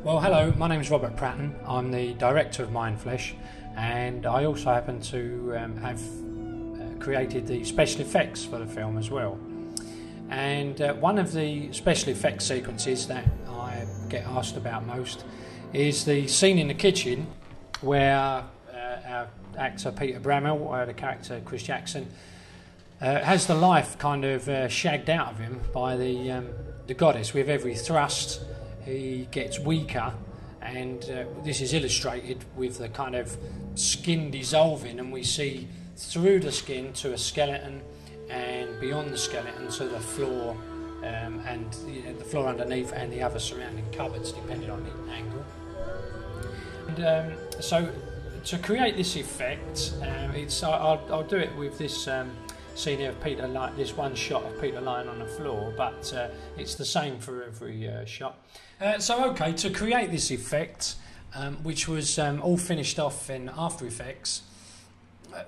Well, hello, my name is Robert Pratton. I'm the director of MindFlesh, and I also happen to have created the special effects for the film as well. And one of the special effects sequences that I get asked about most is the scene in the kitchen where our actor Peter Bramwell, the character Chris Jackson, has the life kind of shagged out of him by the goddess. With every thrust he gets weaker, and this is illustrated with the kind of skin dissolving, and we see through the skin to a skeleton, and beyond the skeleton to the floor, and the floor underneath and the other surrounding cupboards, depending on the angle. And so to create this effect, I'll do it with this scene here of Peter, this one shot of Peter lying on the floor, but it's the same for every shot. Okay, to create this effect, which was all finished off in After Effects,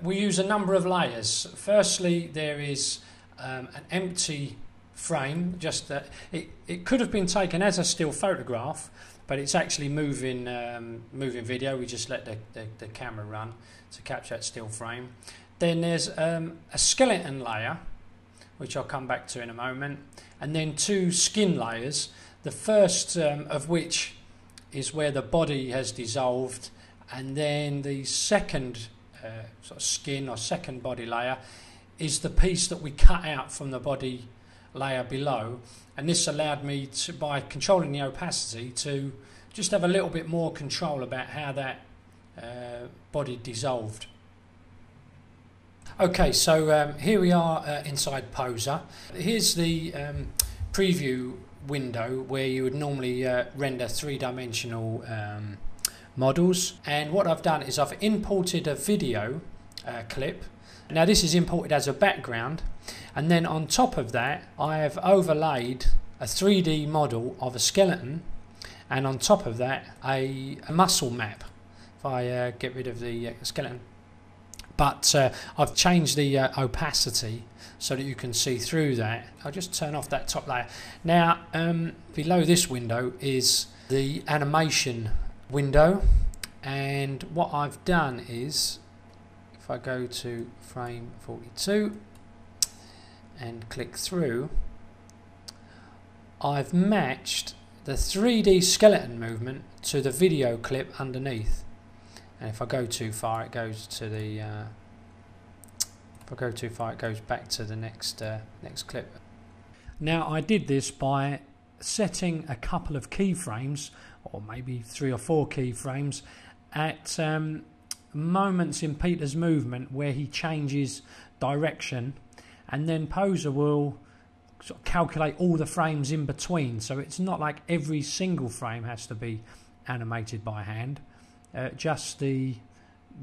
we use a number of layers. Firstly, there is an empty frame, just that it could have been taken as a still photograph, but it's actually moving video. We just let the camera run to capture that still frame. Then there's a skeleton layer, which I'll come back to in a moment, and then two skin layers, the first of which is where the body has dissolved, and then the second sort of skin or second body layer is the piece that we cut out from the body layer below. And this allowed me to, by controlling the opacity, to just have a little bit more control about how that body dissolved. Okay, so here we are inside Poser. Here's the preview window where you would normally render three-dimensional models, and what I've done is I've imported a video clip. Now this is imported as a background, and then on top of that I have overlaid a 3D model of a skeleton, and on top of that a muscle map. If I get rid of the skeleton, but I've changed the opacity so that you can see through that. I'll just turn off that top layer. Now below this window is the animation window, and what I've done is, if I go to frame 42 and click through, I've matched the 3D skeleton movement to the video clip underneath. And if I go too far, it goes to the if I go too far, it goes back to the next clip. Now I did this by setting a couple of keyframes, or maybe 3 or 4 keyframes, at moments in Peter's movement where he changes direction, and then Poser will sort of calculate all the frames in between. So it's not like every single frame has to be animated by hand. Just the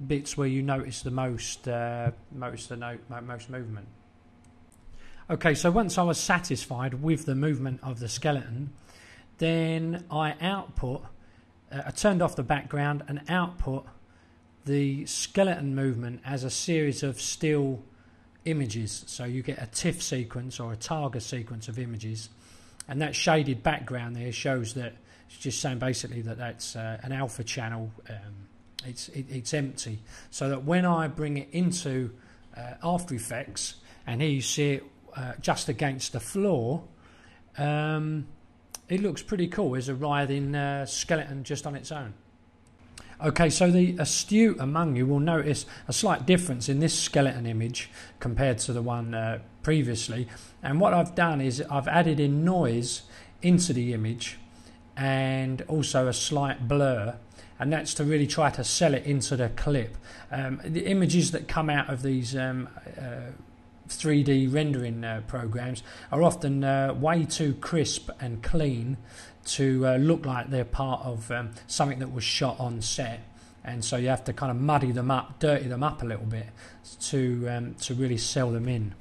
bits where you notice the most movement. Okay, so once I was satisfied with the movement of the skeleton, then I turned off the background and output the skeleton movement as a series of still images. So you get a TIFF sequence or a Targa sequence of images, and that shaded background there shows that it's just saying basically that that's an alpha channel. It's empty, so that when I bring it into After Effects, and here you see it just against the floor, it looks pretty cool. There's a writhing skeleton just on its own. Okay, so the astute among you will notice a slight difference in this skeleton image compared to the one previously, and what I've done is I've added in noise into the image and also a slight blur, and that's to really try to sell it into the clip. The images that come out of these 3D rendering programs are often way too crisp and clean to look like they're part of something that was shot on set, and so you have to kind of muddy them up, dirty them up a little bit to really sell them in.